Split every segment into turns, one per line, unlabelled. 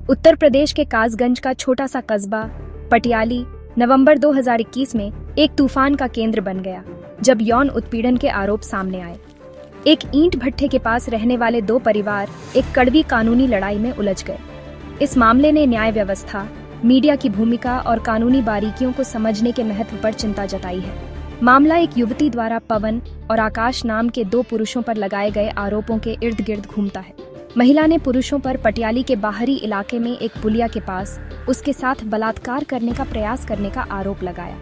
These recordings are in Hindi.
उत्तर प्रदेश के कासगंज का छोटा सा कस्बा पटियाली नवंबर 2021 में एक तूफान का केंद्र बन गया, जब यौन उत्पीड़न के आरोप सामने आए। एक ईंट भट्ठे के पास रहने वाले दो परिवार एक कड़वी कानूनी लड़ाई में उलझ गए। इस मामले ने न्याय व्यवस्था, मीडिया की भूमिका और कानूनी बारीकियों को समझने के महत्व पर चिंता जताई है। मामला एक युवती द्वारा पवन और आकाश नाम के दो पुरुषों पर लगाए गए आरोपों के इर्द गिर्द घूमता है। महिला ने पुरुषों पर पटियाली के बाहरी इलाके में एक पुलिया के पास उसके साथ बलात्कार करने का प्रयास करने का आरोप लगाया।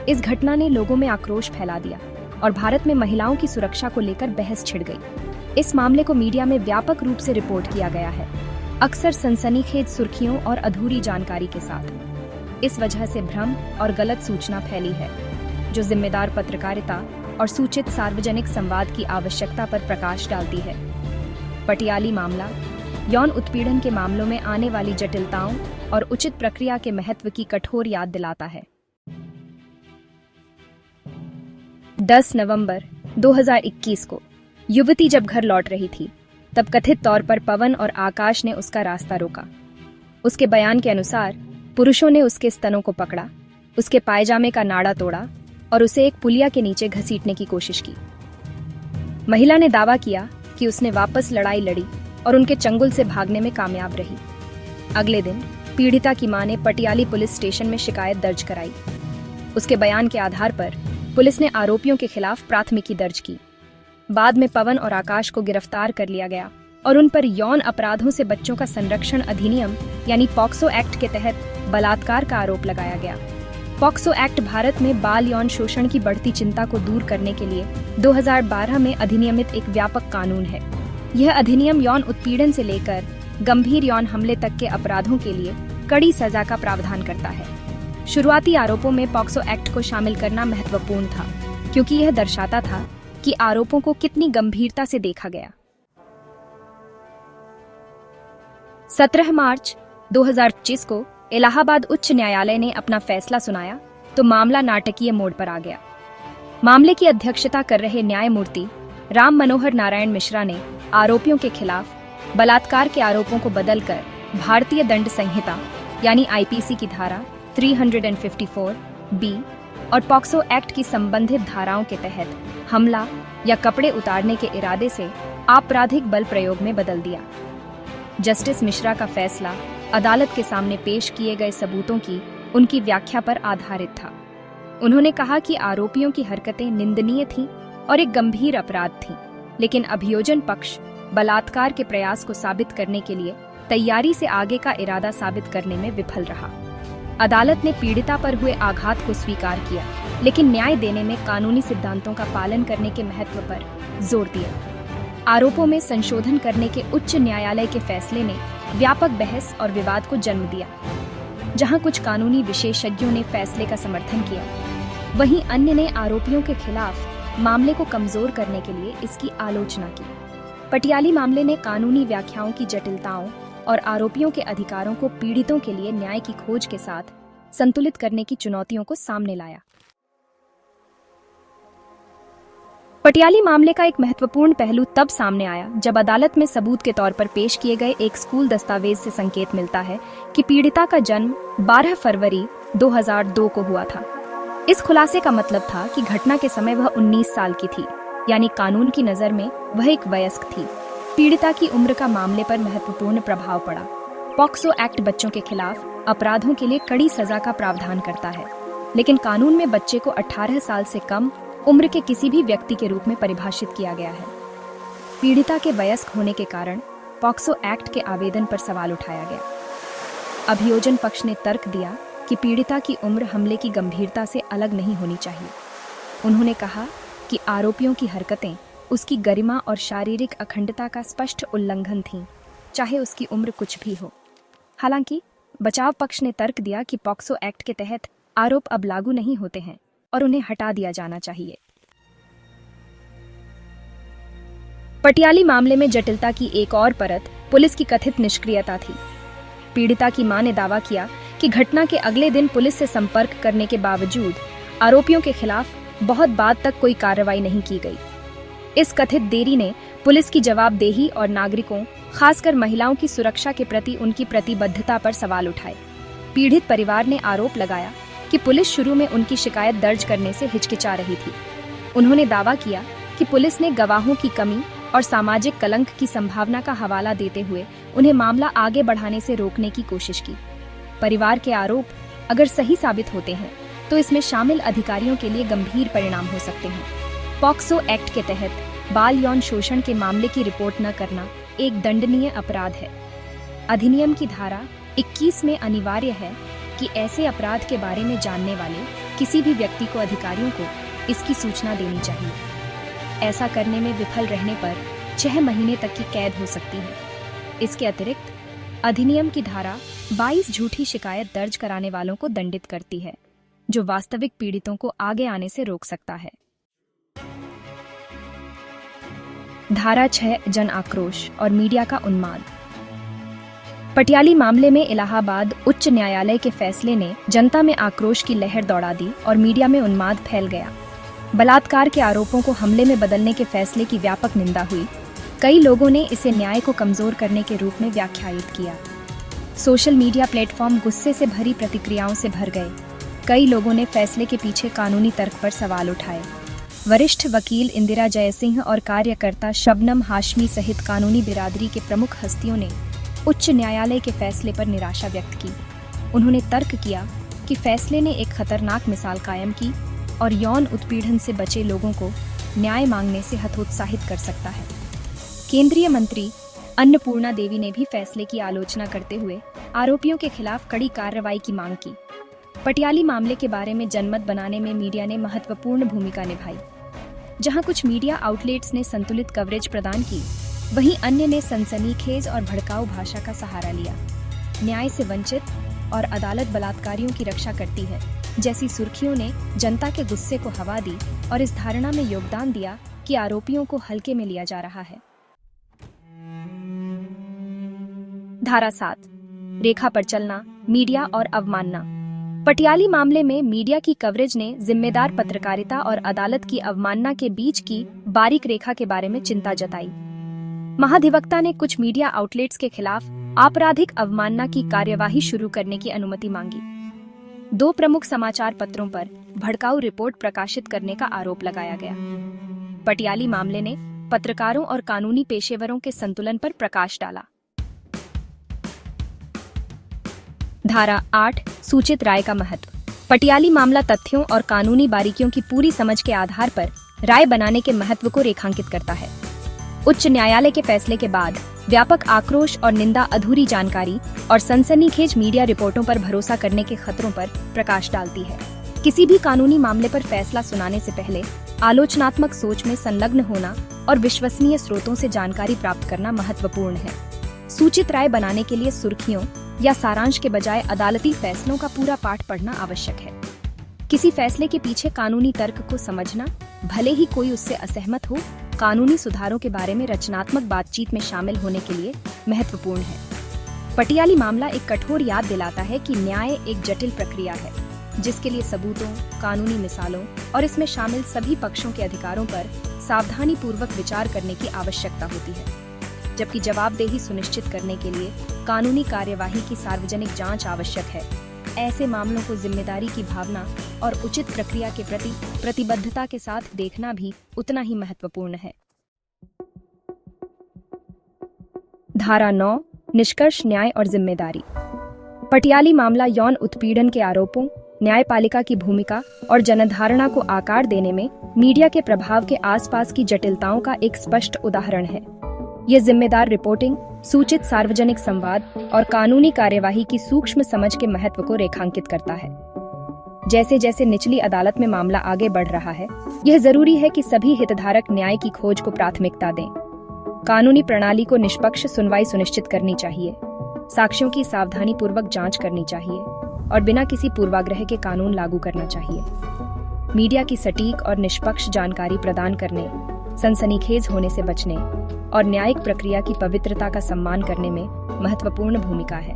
इस घटना ने लोगों में आक्रोश फैला दिया और भारत में महिलाओं की सुरक्षा को लेकर बहस छिड़ गई। इस मामले को मीडिया में व्यापक रूप से रिपोर्ट किया गया है, अक्सर सनसनीखेज सुर्खियों और अधूरी जानकारी के साथ। इस वजह से भ्रम और गलत सूचना फैली है, जो जिम्मेदार पत्रकारिता और सूचित सार्वजनिक संवाद की आवश्यकता पर प्रकाश डालती है। पटियाली मामला यौन उत्पीड़न के मामलों में आने वाली जटिलताओं और उचित प्रक्रिया के महत्व की कठोर याद दिलाता है। 10 नवंबर 2021 को युवती जब घर लौट रही थी, तब कथित तौर पर पवन और आकाश ने उसका रास्ता रोका। उसके बयान के अनुसार पुरुषों ने उसके स्तनों को पकड़ा, उसके पायजामे का नाड़ा तोड़ा और उसे एक पुलिया के नीचे घसीटने की कोशिश की। महिला ने दावा किया कि उसने वापस लड़ाई लड़ी और उनके चंगुल से भागने में कामयाब रही। अगले दिन पीड़िता की मां ने पटियाली पुलिस स्टेशन में शिकायत दर्ज कराई। उसके बयान के आधार पर पुलिस ने आरोपियों के खिलाफ प्राथमिकी दर्ज की। बाद में पवन और आकाश को गिरफ्तार कर लिया गया और उन पर यौन अपराधों से बच्चों का संरक्षण अधिनियम यानी पॉक्सो एक्ट के तहत बलात्कार का आरोप लगाया गया। पॉक्सो एक्ट भारत में बाल यौन शोषण की बढ़ती चिंता को दूर करने के लिए 2012 में अधिनियमित एक व्यापक कानून है। यह अधिनियम यौन उत्पीड़न से लेकर गंभीर यौन हमले तक के अपराधों के लिए कड़ी सजा का प्रावधान करता है। शुरुआती आरोपों में पॉक्सो एक्ट को शामिल करना महत्वपूर्ण था, क्योंकि यह दर्शाता था कि आरोपों को कितनी गंभीरता से देखा गया। 17 मार्च 2025 को इलाहाबाद उच्च न्यायालय ने अपना फैसला सुनाया तो मामला नाटकीय मोड़ पर आ गया। मामले की अध्यक्षता कर रहे न्यायमूर्ति राम मनोहर नारायण मिश्रा ने आरोपियों के खिलाफ बलात्कार के आरोपों को बदलकर भारतीय दंड संहिता यानी आईपीसी की धारा 354 बी और पॉक्सो एक्ट की संबंधित धाराओं के तहत हमला या कपड़े उतारने के इरादे से आपराधिक बल प्रयोग में बदल दिया। जस्टिस मिश्रा का फैसला अदालत के सामने पेश किए गए सबूतों की उनकी व्याख्या पर आधारित था। उन्होंने कहा कि आरोपियों की हरकतें निंदनीय थीं और एक गंभीर अपराध थीं, लेकिन अभियोजन पक्ष बलात्कार के प्रयास को साबित करने के लिए तैयारी से आगे का इरादा साबित करने में विफल रहा। अदालत ने पीड़िता पर हुए आघात को स्वीकार किया, लेकिन न्याय देने में कानूनी सिद्धांतों का पालन करने के महत्व पर जोर दिया। आरोपों में संशोधन करने के उच्च न्यायालय के फैसले ने व्यापक बहस और विवाद को जन्म दिया। जहां कुछ कानूनी विशेषज्ञों ने फैसले का समर्थन किया, वहीं अन्य ने आरोपियों के खिलाफ मामले को कमजोर करने के लिए इसकी आलोचना की। पटियाली मामले ने कानूनी व्याख्याओं की जटिलताओं और आरोपियों के अधिकारों को पीड़ितों के लिए न्याय की खोज के साथ संतुलित करने की चुनौतियों को सामने लाया। पटियाली मामले का एक महत्वपूर्ण पहलू तब सामने आया जब अदालत में सबूत के तौर पर पेश किए गए एक स्कूल दस्तावेज से संकेत मिलता है कि पीड़िता का जन्म 12 फरवरी 2002 को हुआ था। इस खुलासे का मतलब था कि घटना के समय वह 19 साल की थी, यानी कानून की नजर में वह एक वयस्क थी। पीड़िता की उम्र का मामले पर महत्वपूर्ण प्रभाव पड़ा। पॉक्सो एक्ट बच्चों के खिलाफ अपराधों के लिए कड़ी सजा का प्रावधान करता है, लेकिन कानून में बच्चे को 18 साल से कम उम्र के किसी भी व्यक्ति के रूप में परिभाषित किया गया है। पीड़िता के वयस्क होने के कारण पॉक्सो एक्ट के आवेदन पर सवाल उठाया गया। अभियोजन पक्ष ने तर्क दिया कि पीड़िता की उम्र हमले की गंभीरता से अलग नहीं होनी चाहिए। उन्होंने कहा कि आरोपियों की हरकतें उसकी गरिमा और शारीरिक अखंडता का स्पष्ट उल्लंघन थीं, चाहे उसकी उम्र कुछ भी हो। हालांकि बचाव पक्ष ने तर्क दिया कि पॉक्सो एक्ट के तहत आरोप अब लागू नहीं होते हैं और उन्हें हटा दिया जाना चाहिए। पटियाली मामले में जटिलता की एक और परत पुलिस की कथित निष्क्रियता थी। पीड़िता की मां ने दावा किया कि घटना के अगले दिन पुलिस से संपर्क करने के बावजूद आरोपियों के खिलाफ बहुत बाद तक कोई कार्रवाई नहीं की गई। इस कथित देरी ने पुलिस की जवाबदेही और नागरिकों, खासकर महिलाओं की सुरक्षा के प्रति उनकी प्रतिबद्धता पर सवाल उठाए। पीड़ित परिवार ने आरोप लगाया कि पुलिस शुरू में उनकी शिकायत दर्ज करने से हिचकिचा रही थी। उन्होंने दावा किया कि पुलिस ने गवाहों की कमी और सामाजिक कलंक की संभावना का हवाला देते हुए उन्हें मामला आगे बढ़ाने से रोकने की कोशिश की। परिवार के आरोप अगर सही साबित होते हैं तो इसमें शामिल अधिकारियों के लिए गंभीर परिणाम हो सकते हैं। पॉक्सो एक्ट के तहत बाल यौन शोषण के मामले की रिपोर्ट न करना एक दंडनीय अपराध है। अधिनियम की धारा 21 में अनिवार्य है कि ऐसे अपराध के बारे में जानने वाले किसी भी व्यक्ति को अधिकारियों को इसकी सूचना देनी चाहिए। ऐसा करने में विफल रहने पर 6 महीने तक की कैद हो सकती है। इसके अतिरिक्त अधिनियम की धारा 22 झूठी शिकायत दर्ज कराने वालों को दंडित करती है, जो वास्तविक पीड़ितों को आगे आने से रोक सकता है। धारा 6 जन आक्रोश और मीडिया का उन्माद। पटियाली मामले में इलाहाबाद उच्च न्यायालय के फैसले ने जनता में आक्रोश की लहर दौड़ा दी और मीडिया में उन्माद फैल गया। बलात्कार के आरोपों को हमले में बदलने के फैसले की व्यापक निंदा हुई। कई लोगों ने इसे न्याय को कमजोर करने के रूप में व्याख्यायित किया। सोशल मीडिया प्लेटफॉर्म गुस्से से भरी प्रतिक्रियाओं से भर गए। कई लोगों ने फैसले के पीछे कानूनी तर्क पर सवाल उठाए। वरिष्ठ वकील इंदिरा जयसिंह और कार्यकर्ता शबनम हाशमी सहित कानूनी बिरादरी के प्रमुख हस्तियों ने उच्च न्यायालय के फैसले पर निराशा व्यक्त की। उन्होंने तर्क किया कि फैसले ने एक खतरनाक मिसाल कायम की और यौन उत्पीड़न से बचे लोगों को न्याय मांगने से हतोत्साहित कर सकता है। केंद्रीय मंत्री अन्नपूर्णा देवी ने भी फैसले की आलोचना करते हुए आरोपियों के खिलाफ कड़ी कार्रवाई की मांग की। पटियाली मामले के बारे में जनमत बनाने में मीडिया ने महत्वपूर्ण भूमिका निभाई। जहां कुछ मीडिया आउटलेट्स ने संतुलित कवरेज प्रदान की, वहीं अन्य ने सनसनीखेज और भड़काऊ भाषा का सहारा लिया। न्याय से वंचित और अदालत बलात्कारियों की रक्षा करती है जैसी सुर्खियों ने जनता के गुस्से को हवा दी और इस धारणा में योगदान दिया कि आरोपियों को हल्के में लिया जा रहा है। धारा 7 रेखा पर चलना, मीडिया और अवमानना। पटियाली मामले में मीडिया की कवरेज ने जिम्मेदार पत्रकारिता और अदालत की अवमानना के बीच की बारीक रेखा के बारे में चिंता जताई। महाधिवक्ता ने कुछ मीडिया आउटलेट्स के खिलाफ आपराधिक अवमानना की कार्यवाही शुरू करने की अनुमति मांगी। 2 प्रमुख समाचार पत्रों पर भड़काऊ रिपोर्ट प्रकाशित करने का आरोप लगाया गया। पटियाली मामले ने पत्रकारों और कानूनी पेशेवरों के संतुलन पर प्रकाश डाला। धारा 8 सूचित राय का महत्व। पटियाली मामला तथ्यों और कानूनी बारीकियों की पूरी समझ के आधार पर राय बनाने के महत्व को रेखांकित करता है। उच्च न्यायालय के फैसले के बाद व्यापक आक्रोश और निंदा अधूरी जानकारी और सनसनीखेज मीडिया रिपोर्टों पर भरोसा करने के खतरों पर प्रकाश डालती है। किसी भी कानूनी मामले पर फैसला सुनाने से पहले आलोचनात्मक सोच में संलग्न होना और विश्वसनीय स्रोतों से जानकारी प्राप्त करना महत्वपूर्ण है। सूचित राय बनाने के लिए सुर्खियों या सारांश के बजाय अदालती फैसलों का पूरा पाठ पढ़ना आवश्यक है। किसी फैसले के पीछे कानूनी तर्क को समझना, भले ही कोई उससे असहमत हो, कानूनी सुधारों के बारे में रचनात्मक बातचीत में शामिल होने के लिए महत्वपूर्ण है। पटियाली मामला एक कठोर याद दिलाता है कि न्याय एक जटिल प्रक्रिया है, जिसके लिए सबूतों, कानूनी मिसालों और इसमें शामिल सभी पक्षों के अधिकारों पर सावधानी पूर्वक विचार करने की आवश्यकता होती है। जबकि जवाबदेही सुनिश्चित करने के लिए कानूनी कार्यवाही की सार्वजनिक जांच आवश्यक है। ऐसे मामलों को जिम्मेदारी की भावना और उचित प्रक्रिया के प्रति प्रतिबद्धता के साथ देखना भी उतना ही महत्वपूर्ण है। धारा 9 निष्कर्ष, न्याय और जिम्मेदारी। पटियाली मामला यौन उत्पीड़न के आरोपों, न्यायपालिका की भूमिका और जनधारणा को आकार देने में मीडिया के प्रभाव के आसपास की जटिलताओं का एक स्पष्ट उदाहरण है। ये जिम्मेदार रिपोर्टिंग, सूचित सार्वजनिक संवाद और कानूनी कार्यवाही की सूक्ष्म समझ के महत्व को रेखांकित करता है। जैसे जैसे निचली अदालत में मामला आगे बढ़ रहा है, यह जरूरी है कि सभी हितधारक न्याय की खोज को प्राथमिकता दें। कानूनी प्रणाली को निष्पक्ष सुनवाई सुनिश्चित करनी चाहिए, साक्ष्यों की सावधानी पूर्वक जांच करनी चाहिए और बिना किसी पूर्वाग्रह के कानून लागू करना चाहिए। मीडिया की सटीक और निष्पक्ष जानकारी प्रदान करने, सनसनीखेज होने से बचने और न्यायिक प्रक्रिया की पवित्रता का सम्मान करने में महत्वपूर्ण भूमिका है।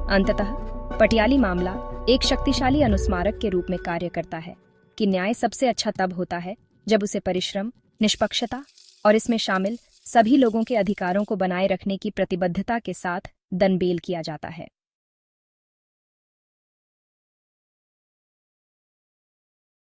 अंततः पटियाली मामला एक शक्तिशाली अनुस्मारक के रूप में कार्य करता है कि न्याय सबसे अच्छा तब होता है जब उसे परिश्रम, निष्पक्षता और इसमें शामिल सभी लोगों के अधिकारों को बनाए रखने की प्रतिबद्धता के साथ दनबेल किया जाता है।